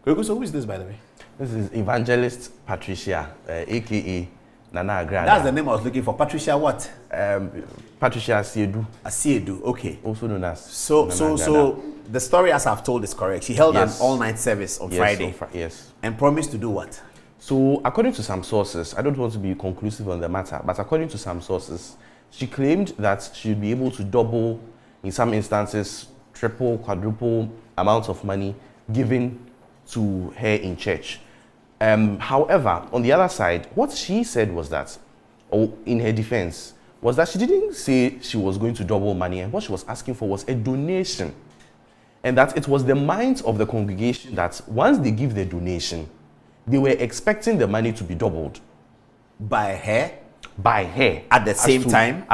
So who is this, by the way? This is evangelist Patricia, aka Nana Agradaa. That's the name I was looking for. Patricia what? Patricia Asiedu, okay. Also known as So the story as I've told is correct. She held an all-night service on Friday. Yes. And promised to do what? So according to some sources, I don't want to be conclusive on the matter, but according to some sources, she claimed that she would be able to double, in some instances, triple, quadruple amounts of money given to her in church. However, on the other side, what she said was that, or in her defense, was that she didn't say she was going to double money, and what she was asking for was a donation. And that it was the minds of the congregation that once they give the donation, they were expecting the money to be doubled. By her? By her. At the same time?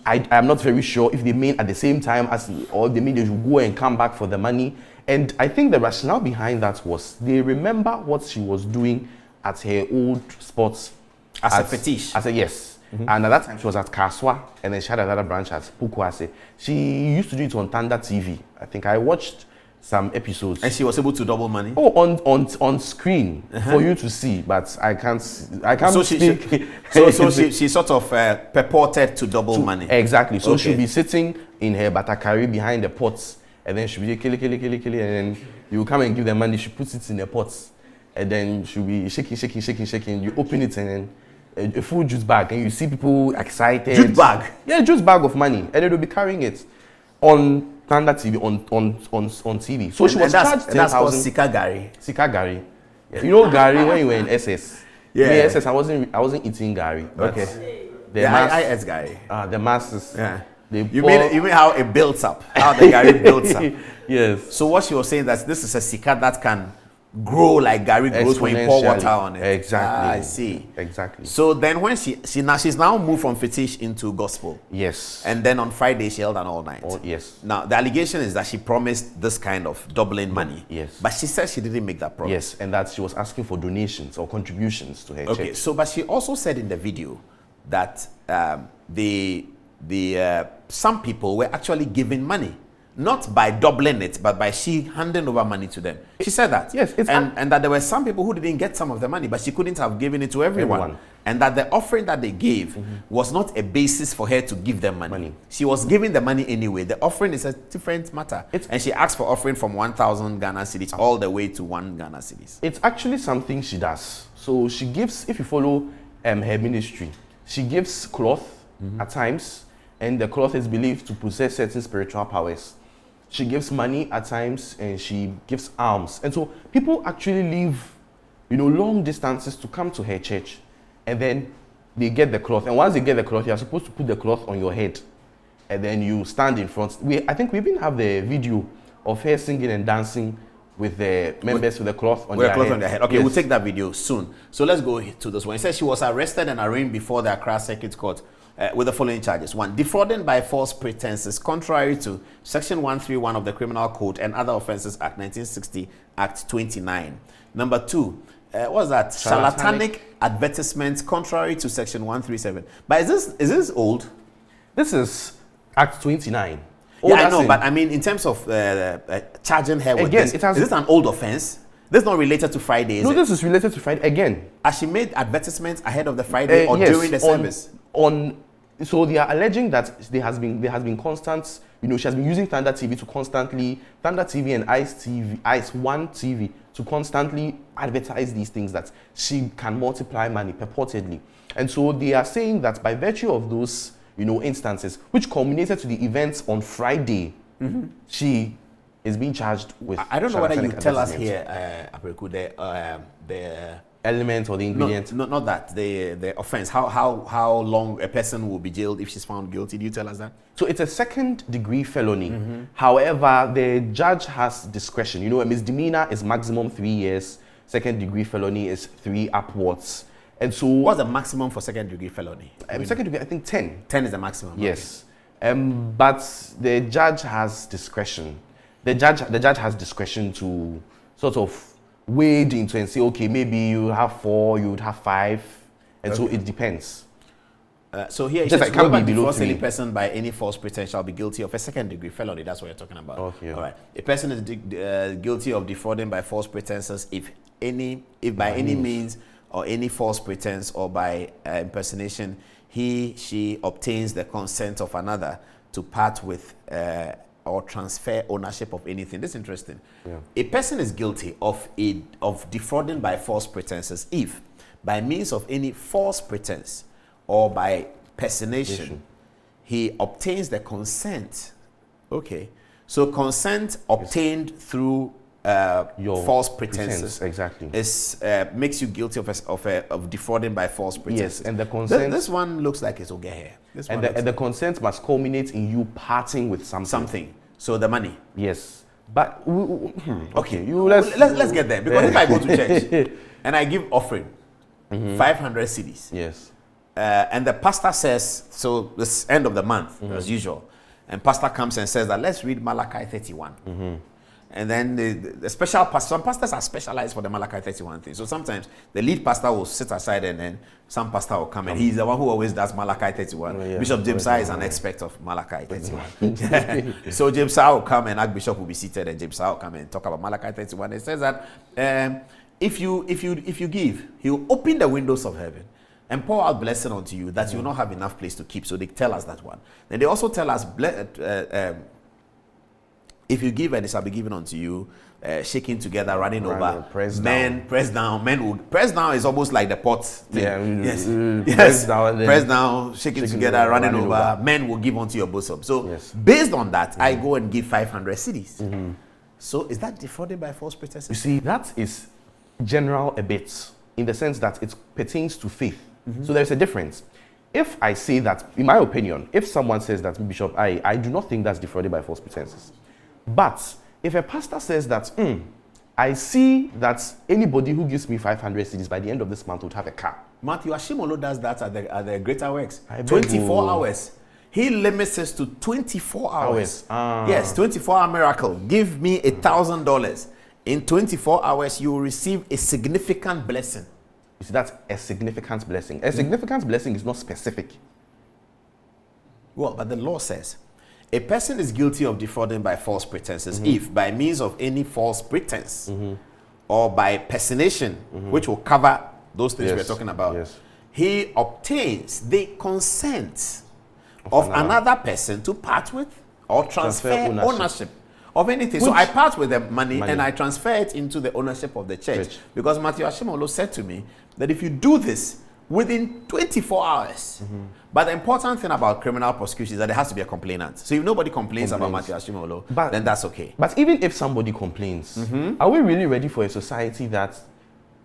I'm not very sure if they mean at the same time or they mean they should go and come back for the money. And I think the rationale behind that was they remember what she was doing at her old sports. As a fetish? Yes. Mm-hmm. And at that time she was at Kaswa, and then she had another branch at Pukwase. She used to do it on Thunder TV. I think I watched some episodes. And she was able to double money? Oh, on screen for you to see, but I can't so speak. She sort of purported to double money. Exactly. So she'll be sitting in her batakari behind the pots, and then she'll be kili, and then you come and give them money, she puts it in the pots, and then she'll be shaking. You open it, and then a full juice bag, and you see people excited. Juice bag? Yeah, juice bag of money, and they'll be carrying it on Thunder TV, on TV. So she was charged 10,000. That's called Sika Gari. Sika Gari. Yeah. You know Gari when you were in SS? Yeah. In SS, I wasn't eating Gari. Okay. I ate Gari. The masses. Yeah. You mean how it builds up? How the Gari builds up? Yes. So what she was saying that this is a Sika that can grow like Gary grows when you pour water on it. Exactly. I see. Exactly. So then when she's now moved from fetish into gospel. Yes. And then on Friday she held an all night. Yes. Now the allegation is that she promised this kind of doubling money. Yes. But she said she didn't make that promise. Yes, and that she was asking for donations or contributions to her church. Okay. So but she also said in the video that some people were actually giving money. Not by doubling it, but by she handing over money to them. She said that. Yes. And that there were some people who didn't get some of the money, but she couldn't have given it to everyone. And that the offering that they gave was not a basis for her to give them money. She was giving the money anyway. The offering is a different matter. And she asked for offering from 1,000 Ghana cedis all the way to 1 Ghana cedis. It's actually something she does. So she gives, if you follow her ministry, she gives cloth at times, and the cloth is believed to possess certain spiritual powers. She gives money at times, and she gives alms. And so people actually leave, long distances to come to her church, and then they get the cloth. And once they get the cloth, you are supposed to put the cloth on your head, and then you stand in front. I think we even have the video of her singing and dancing with the members with the cloth on their head. Okay, yes. We'll take that video soon. So let's go to this one. It says she was arrested and arraigned before the Accra Circuit Court with the following charges. 1, defrauding by false pretenses contrary to Section 131 of the Criminal Code and Other Offences Act 1960, Act 29. Number 2, what's that? Charlatanic advertisements contrary to Section 137. But is this old? This is Act 29. Yeah, I know, but I mean in terms of charging her with this, is this an old offense? This is not related to Friday, is it? This is related to Friday again. Has she made advertisements ahead of the Friday or during the service? So they are alleging that there has been constant, she has been using Thunder TV and Ice One TV to constantly advertise these things that she can multiply money purportedly. And so they are saying that by virtue of those, instances, which culminated to the events on Friday, she is being charged with. I don't know whether you tell us here, Apreku, the element or the ingredient. No, not that. The offense. How long a person will be jailed if she's found guilty? Do you tell us that? So it's a second-degree felony. However, the judge has discretion. A misdemeanor is maximum 3 years. Second-degree felony is 3 upwards. And so, what's the maximum for second-degree felony? Second-degree, I think 10. 10 is the maximum. Yes, but the judge has discretion. The judge has discretion to sort of wade into and say, okay, maybe you have 4, you would have 5, and so it depends. So here, it Just says, like can't whoever be below defrauds any 3. person by any false pretense shall be guilty of a second-degree felony. That's what you're talking about. Okay. All right. A person is guilty of defrauding by false pretenses if by any means or any false pretense or by impersonation she obtains the consent of another to part with or transfer ownership of anything. This is interesting. Yeah. A person is guilty of defrauding by false pretenses if by means of any false pretense or by personation he obtains the consent. Okay. So consent obtained through your false pretenses exactly is makes you guilty of defrauding by false pretenses. Yes, and the consent. This one looks like it's okay here. And the consent must culminate in you parting with something. So the money. Yes, but okay. Let's get there, because if I go to church and I give offering 500 cedis. Yes. And the pastor says, so this end of the month as usual, and pastor comes and says that let's read Malachi 31. And then the special pastor, some pastors are specialized for the Malachi 31 thing. So sometimes the lead pastor will sit aside and then some pastor will come and he's the one who always does Malachi 31. Bishop James is an expert of Malachi 31. So James will come and Archbishop will be seated and James will come and talk about Malachi 31. It says that if you give, he will open the windows of heaven and pour out blessing unto you that you will not have enough place to keep. So they tell us that one. Then they also tell us if you give, and it shall be given unto you, shaking together, running over. Press down. Men will press down is almost like the pot thing. Yes. Press down, shaking together, running over. Men will give unto your bosom. So based on that, I go and give 500 cedis. So is that defrauded by false pretenses? You see, that is general a bit in the sense that it pertains to faith. So there's a difference. If I say that, in my opinion, if someone says that, Bishop, I do not think that's defrauded by false pretenses. But if a pastor says that, I see that anybody who gives me 500 cedis by the end of this month would have a car. Matthew Ashimolo does that at the Greater Works. 24 hours. He limits us to 24 hours. Yes, 24-hour miracle. Give me $1,000. In 24 hours, you will receive a significant blessing. You see, that's a significant blessing. A significant blessing is not specific. Well, but the law says, a person is guilty of defrauding by false pretenses if, by means of any false pretense or by personation, which will cover those things we're talking about, he obtains the consent of another person to part with or transfer ownership of anything. So I part with the money and I transfer it into the ownership of the church. Because Matthew Ashimolo said to me that if you do this within 24 hours, but the important thing about criminal prosecution is that there has to be a complainant. So if nobody complains about Matthew Ashimolo, then that's okay. But even if somebody complains, are we really ready for a society that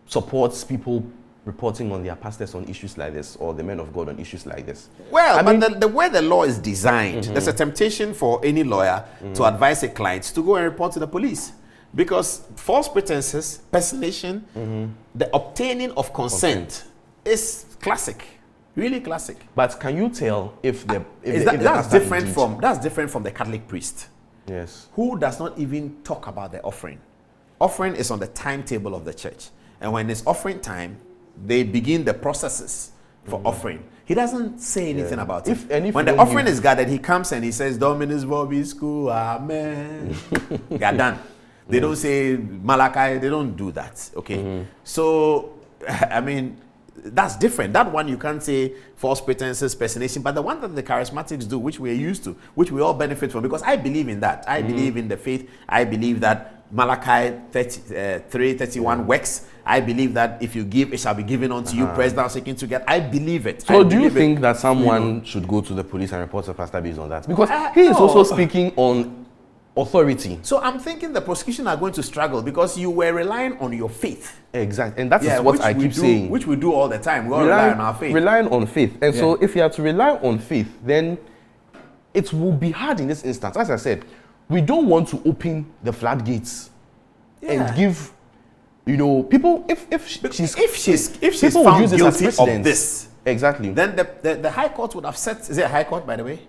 supports people reporting on their pastors on issues like this, or the men of God on issues like this? Well, the way the law is designed, there's a temptation for any lawyer to advise a client to go and report to the police. Because false pretenses, personation, the obtaining of consent is classic. Really classic. But can you tell if that's different from the Catholic priest? Yes. Who does not even talk about the offering. Offering is on the timetable of the church. And when it's offering time, they begin the processes for offering. He doesn't say anything about it. When the offering is gathered, he comes and he says, Dominus Vobiscum, Amen. They are done. They don't say Malachi, they don't do that. Okay. So, I mean, that's different. That one you can't say false pretenses, personation, but the one that the charismatics do, which we're used to, which we all benefit from, because I believe in that. I believe in the faith. I believe that Malachi 3:31 works. I believe that if you give, it shall be given unto you, pressed down, shaking together. I believe it. So do you think that someone should go to the police and report to pastor based on that? Because he is also speaking on authority. So I'm thinking the prosecution are going to struggle because you were relying on your faith. Exactly. And that is what I keep saying. Which we do all the time. We all rely on our faith. Relying on faith. And so if you have to rely on faith, then it will be hard in this instance. As I said, we don't want to open the floodgates and give, people, if she's found guilty of this, exactly, then the High Court would have set, is it a High Court, by the way?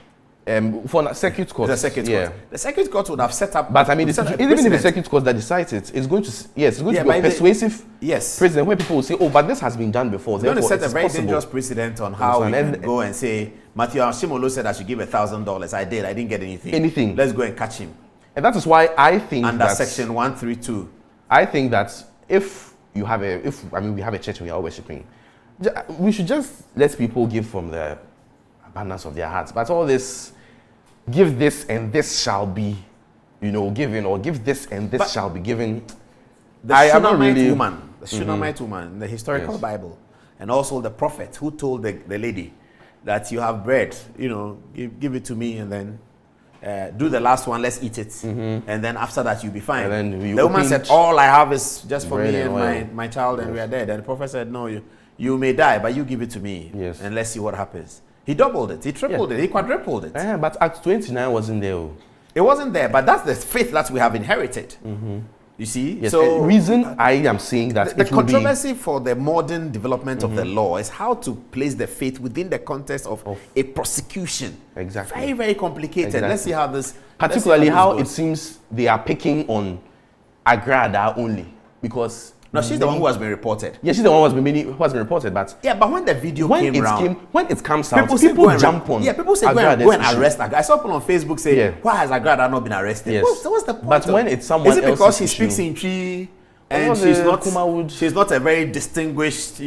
For circuit court. The circuit court. The circuit court would have set up. But I mean, even if the circuit court that decides it's going to it's going to be a persuasive precedent where people will say, oh, but this has been done before. It's going to set a very dangerous precedent on how we can go and say, Matthew Ashimolo said I should give $1,000. I didn't get anything. Let's go and catch him. And that is why I think under section 132. I think that if we have a church and we are worshiping, we should just let people give from the abundance of their hearts. But all this, give this and this shall be, given, or give this and this shall be given. The Shunammite woman, in the historical Bible, and also the prophet who told the lady that you have bread, give it to me, and then do the last one, let's eat it, and then after that you'll be fine. And then the woman said, all I have is just for me and my child, and we are dead. And the prophet said, no, you may die, but you give it to me, and let's see what happens. He doubled it, he tripled it, he quadrupled it. But Act 29 wasn't there. It wasn't there, but that's the faith that we have inherited. You see? Yes. So the reason I am saying that the controversy for the modern development of the law is how to place the faith within the context of a prosecution. Exactly. Very, very complicated. Exactly. Let's see how this... Particularly how it seems they are picking on Agradaa only, because... No, she's the one who has been reported. Yeah, she's the one who has been reported, but... Yeah, but when the video came around... When it comes out, people jump on... Yeah, people say go and arrest Agradaa. I saw people on Facebook say, why has Agradaa not been arrested? Yes. What's the point? But when it's someone else... Is it because she speaks in Tree and she's not a very distinguished,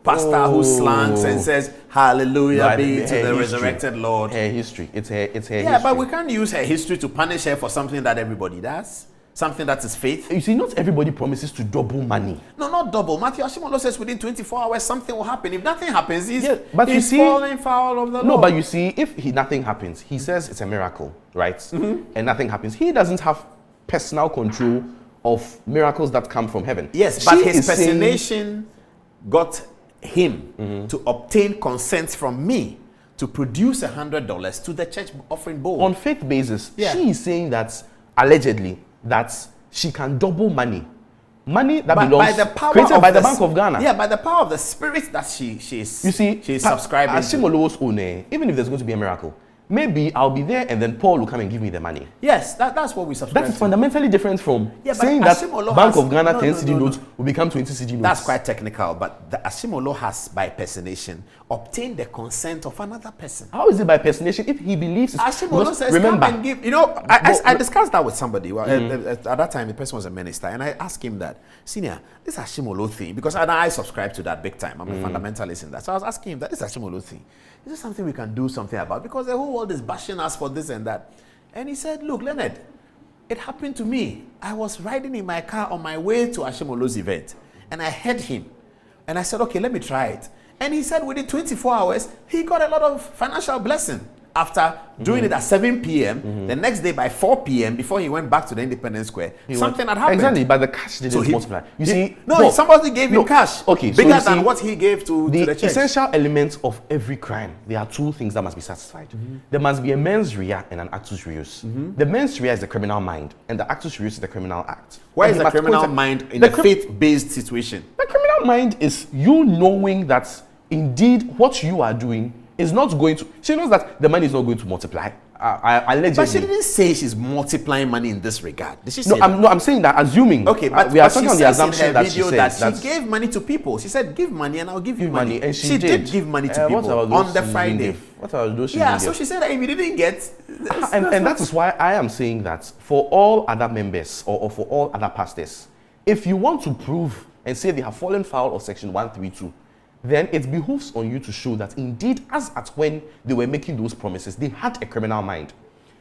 pastor who slangs and says, hallelujah be to the resurrected Lord? Her history. It's her history. Yeah, but we can't use her history to punish her for something that everybody does. Something that is faith. You see, not everybody promises to double money. No, not double. Matthew Ashimolo says within 24 hours something will happen. If nothing happens, he's falling foul of the law. No, but you see, if nothing happens, he says it's a miracle, right? And nothing happens. He doesn't have personal control of miracles that come from heaven. Yes, but his personation got him to obtain consent from me to produce $100 to the church offering bowl. On faith basis, she is saying that allegedly that she can double money that belongs created by the Bank of Ghana. Yeah, by the power of the Spirit that she's subscribing Ashimolo's own, even if there's going to be a miracle, maybe I'll be there and then Paul will come and give me the money. Yes, that's what we subscribe to. That is fundamentally different from saying that Bank of Ghana 10 CD notes will become 20 CD notes. That's quite technical, but the Ashimolo has, by personation, obtained the consent of another person. How is it by personation if he believes it's... Ashimolo says, remember, come and give... I discussed that with somebody. Well, at that time, the person was a minister, and I asked him that, Senior, this Ashimolo thing, because I subscribe to that big time. I'm a fundamentalist in that. So I was asking him that, this Ashimolo thing, is this something we can do something about? Because the whole world is bashing us for this and that. And he said, look, Leonard, it happened to me. I was riding in my car on my way to Ashimolo's event, and I heard him. And I said, okay, let me try it. And he said within 24 hours, he got a lot of financial blessing. After doing it at 7 p.m., the next day by 4 p.m., before he went back to the Independence Square, something had happened. Exactly, but the cash didn't multiply. You see, somebody gave him cash bigger than what he gave to the church. The essential elements of every crime, there are two things that must be satisfied. There must be a mens rea and an actus reus. The mens rea is the criminal mind, and the actus reus is the criminal act. Where is the criminal mind in a faith-based situation? The criminal mind is you knowing that indeed what you are doing is not going to... She knows that the money is not going to multiply. Allegedly. But she didn't say she's multiplying money in this regard. Did she say that? No, I'm saying that assuming. Okay, but we are talking on the assumption that she says that she gave money to people. She said, give money and I'll give you money. And she did give money to people on the Friday. What are those? Yeah, so she said that if you didn't get... And that is why I am saying that for all other members or for all other pastors, if you want to prove and say they have fallen foul of section 132, then it behooves on you to show that indeed, as at when they were making those promises, they had a criminal mind.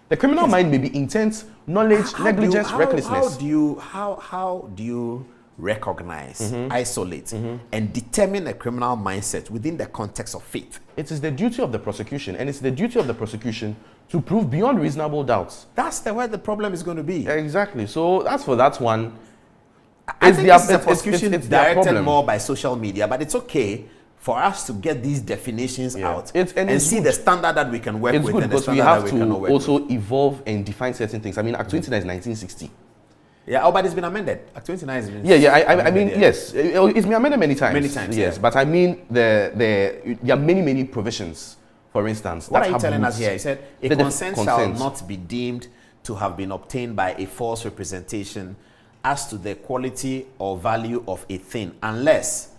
The criminal mind may be intent, knowledge, negligence, recklessness. How do you recognize, isolate, and determine a criminal mindset within the context of faith? It is the duty of the prosecution, and it's the duty of the prosecution to prove beyond reasonable doubts. That's where the problem is going to be. Exactly. So that's for that one. I think it's the prosecution directed more by social media, but it's okay for us to get these definitions out and see the standard that we can work with. It's good because we have to also evolve and define certain things. I mean, Act 29 is 1960. Yeah, but it's been amended. Act 29 has been I mean, yes, it's been amended many times. Yes, but I mean, there are many provisions for instance. What that are you have telling us roots. here? He said, a The consent shall consent. not be deemed to have been obtained by a false representation as to the quality or value of a thing, unless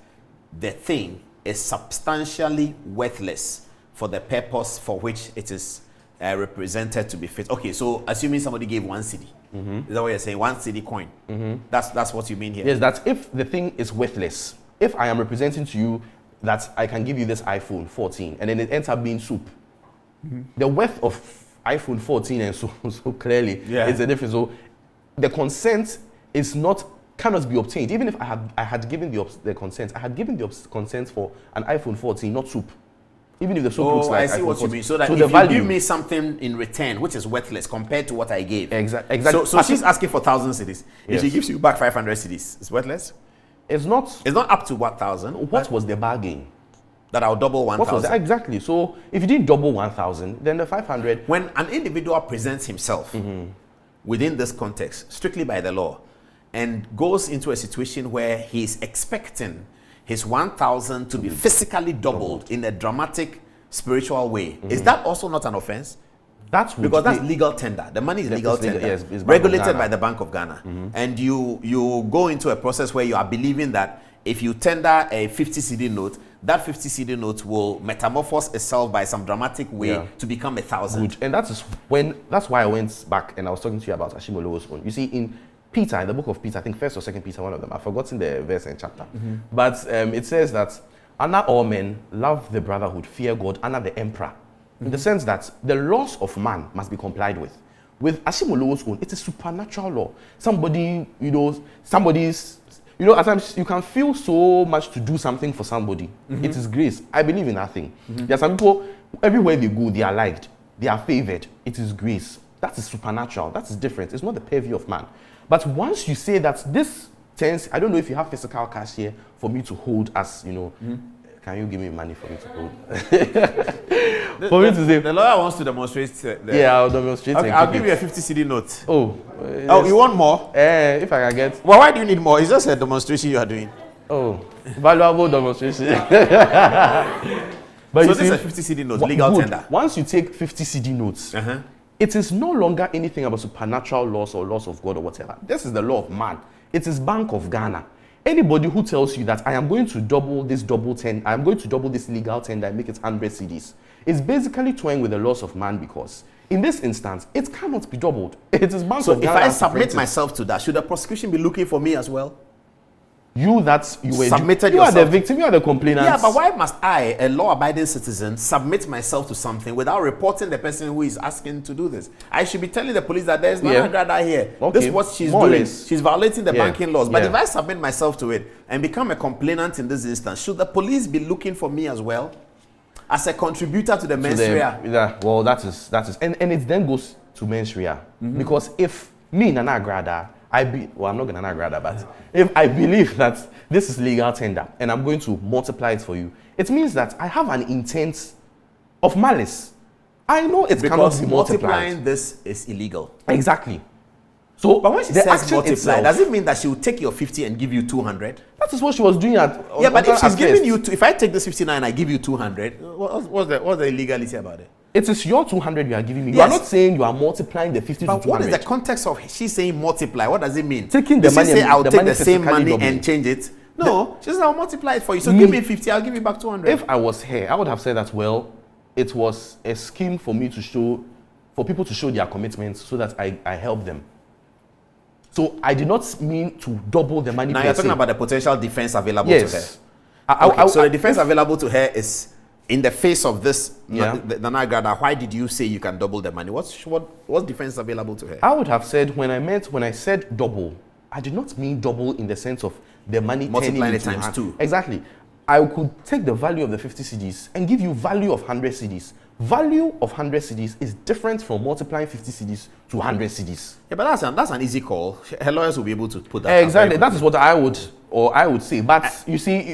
the thing is substantially worthless for the purpose for which it is represented to be fit. Okay, so assuming somebody gave 1 cedi, is that what you're saying? 1 cedi coin. That's what you mean here. Yes, that if the thing is worthless, if I am representing to you that I can give you this iPhone 14 and then it ends up being soup, the worth of iPhone 14 and so clearly is a difference. So the consent is not, cannot be obtained. Even if I had given the consent, I had given the consent for an iPhone 14, not soup. Even if the soup looks like I see iPhone what 14. you mean. So that so if the you value, give me something in return which is worthless compared to what I gave. Exactly. So she's asking for 1,000 cedis. If Yes. she gives you back 500 cedis, it's worthless? it's not. It's not up to what, 1,000? What was the bargain? That I'll double What was 1,000. exactly? So if you didn't double 1,000, then the 500. When an individual presents himself within this context, strictly by the law, and goes into a situation where he is expecting his 1,000 to be physically doubled in a dramatic spiritual way, is that also not an offense? That's Because that's legal tender. The money is legal it's legal, tender, yes, it's Bank of regulated Ghana. by the Bank of Ghana. And you go into a process where you are believing that if you tender a 50 cedi note, that 50 cedi note will metamorphose itself by some dramatic way to become 1,000. good. And that's why I went back and I was talking to you about Ashimolowo's own. You see, in Peter, in the book of Peter, I think 1st or 2nd Peter, one of them, I've forgotten the verse and chapter. But it says that honor all men, love the brotherhood, fear God, honor the emperor. In the sense that the laws of man must be complied with. With Ashimolowo's own, it's a supernatural law. At times you can feel so much to do something for somebody. It is grace. I believe in that thing. There are some people, everywhere they go, they are liked, they are favored. It is grace. That is supernatural. That is different. It's not the purview of man. But once you say that this tends, I don't know if you have physical cash here for me to hold as, can you give me money for me to hold? For me to say, The lawyer wants to demonstrate. I'll demonstrate. Okay, I'll give you a 50 cedi note. Oh, Oh, you want more? if I can get. Well, why do you need more? It's just a demonstration you are doing. Oh, valuable demonstration. But So you this is a see, 50 cedi note, legal good. tender. Once you take 50 cedi notes, it is no longer anything about supernatural laws or laws of God or whatever. This is the law of man. It is Bank of Ghana. Anybody who tells you that I am going to double this I am going to double this legal tender and make it 100 cedis, is basically toying with the laws of man, because in this instance, it cannot be doubled. It is Bank So of if Ghana. I has to print submit it. myself to that, should the prosecution be looking for me as well? You were Submitted you are the yourself. victim, you are the complainant. Yeah, but why must I, a law-abiding citizen, submit myself to something without reporting the person who is asking to do this? I should be telling the police that there's Nana Agradaa here. Okay. This is what she's More or doing. less. She's violating the Yeah. banking laws. But Yeah. if I submit myself to it and become a complainant in this instance, should the police be looking for me as well? As a contributor to the mens rea? Well, that is, and it then goes to mens rea. Because if me, Nana Agradaa, I'm not Nana Agradaa, but if I believe that this is legal tender and I'm going to multiply it for you, it means that I have an intent of malice. I know it Because cannot be multiplying multiplied. this is illegal. Exactly. So, But when she the says action multiply, itself, does it mean that she will take your 50 and give you 200? that is what she was doing at. Yeah, but if she's giving first. you, if I take this 59 and I give you 200, what's the illegality about it? It is your 200 you are giving me. You Yes. are not saying you are multiplying the 50 But to what 200. is the context of she saying multiply? What does it mean? Taking the Did money she say and- I'll the take money the same physically money doubling. and change it? No, she says I'll multiply it for you. So give me 50, I'll give you back 200. If I was here, I would have said that, well, it was a scheme for me to show, for people to show their commitment so that I help them. So I did not mean to double the money. Now per you're talking se. about the potential defense available to her. Yes. So the defense available to her is in the face of this Yeah. Nana Agradaa. Why did you say you can double the money? What's defense available to her? I would have said when I said double, I did not mean double in the sense of the money Multiplying turning it into times 2. Exactly. I could take the value of the 50 cedis and give you value of 100 cedis. Value of 100 cedis is different from multiplying 50 cedis to 100 cedis. Yeah, but that's an easy call. Her lawyers will be able to put that. Exactly. That is what I would say. But you see,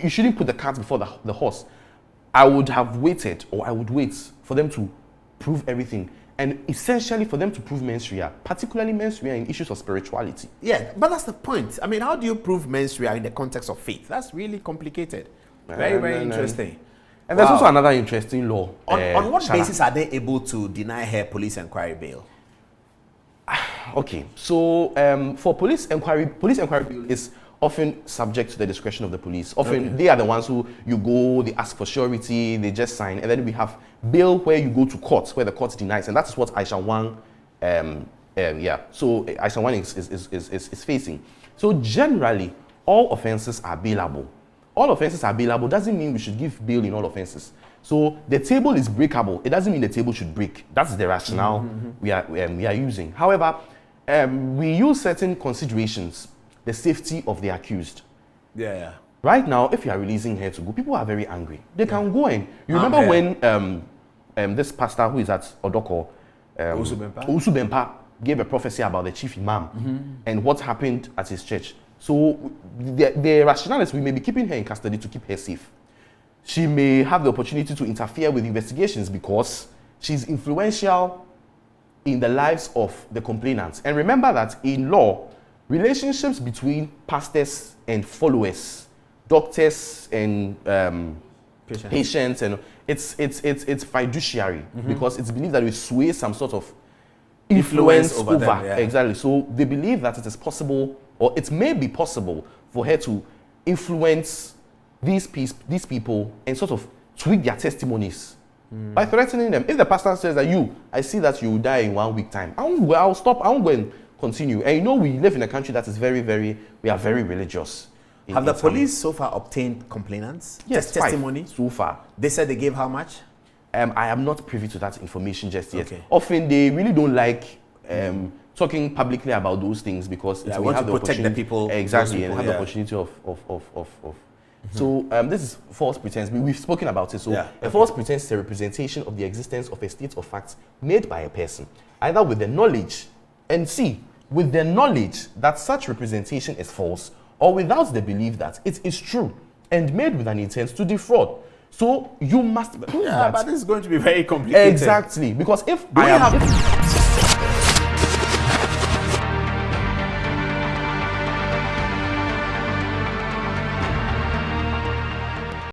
you shouldn't put the cart before the horse. I would have waited, or I would wait for them to prove everything, and essentially for them to prove mens rea, particularly mens rea in issues of spirituality. Yeah, but that's the point. I mean, how do you prove mens rea in the context of faith? That's really complicated. Very, very interesting. And there's also another interesting law. On what Shana. basis are they able to deny her police inquiry bail? Okay, so for police inquiry bail is often subject to the discretion of the police. Often they are the ones who you go, they ask for surety, they just sign, and then we have bail where you go to court, where the court denies, and that's what Aisha Wang, so Aisha Wang is facing. So generally, all offences are bailable. All offences are bailable doesn't mean we should give bail in all offences. So the table is breakable. It doesn't mean the table should break. That's the rationale we are using. However, we use certain considerations, the safety of the accused. Yeah. Right now, if you are releasing her to go, people are very angry. They can go in. You remember when this pastor who is at Odoko, Usu Bempa, gave a prophecy about the chief imam and what happened at his church. So the rationale is we may be keeping her in custody to keep her safe. She may have the opportunity to interfere with investigations because she's influential in the lives of the complainants. And remember that in law, relationships between pastors and followers, doctors and patients, and it's fiduciary because it's believed that we sway some sort of influence over them, yeah. Exactly. So they believe that it is possible, or it may be possible, for her to influence these people and sort of tweak their testimonies by threatening them. If the pastor says that I see that you will die in 1 week time, I'll stop. I won't go and continue. And we live in a country that is we are very religious. Have the police so far obtained complainants? Yes, testimony so far. They said they gave how much? I am not privy to that information just yet. Okay. Often they really don't like talking publicly about those things because they want to protect the people. Exactly, and have the opportunity of. So this is false pretense. We've spoken about it. So a false pretense is a representation of the existence of a state of facts made by a person, either with the knowledge, with the knowledge that such representation is false, or without the belief that it is true and made with an intent to defraud. So you must prove that. But this is going to be very complicated. Exactly, because if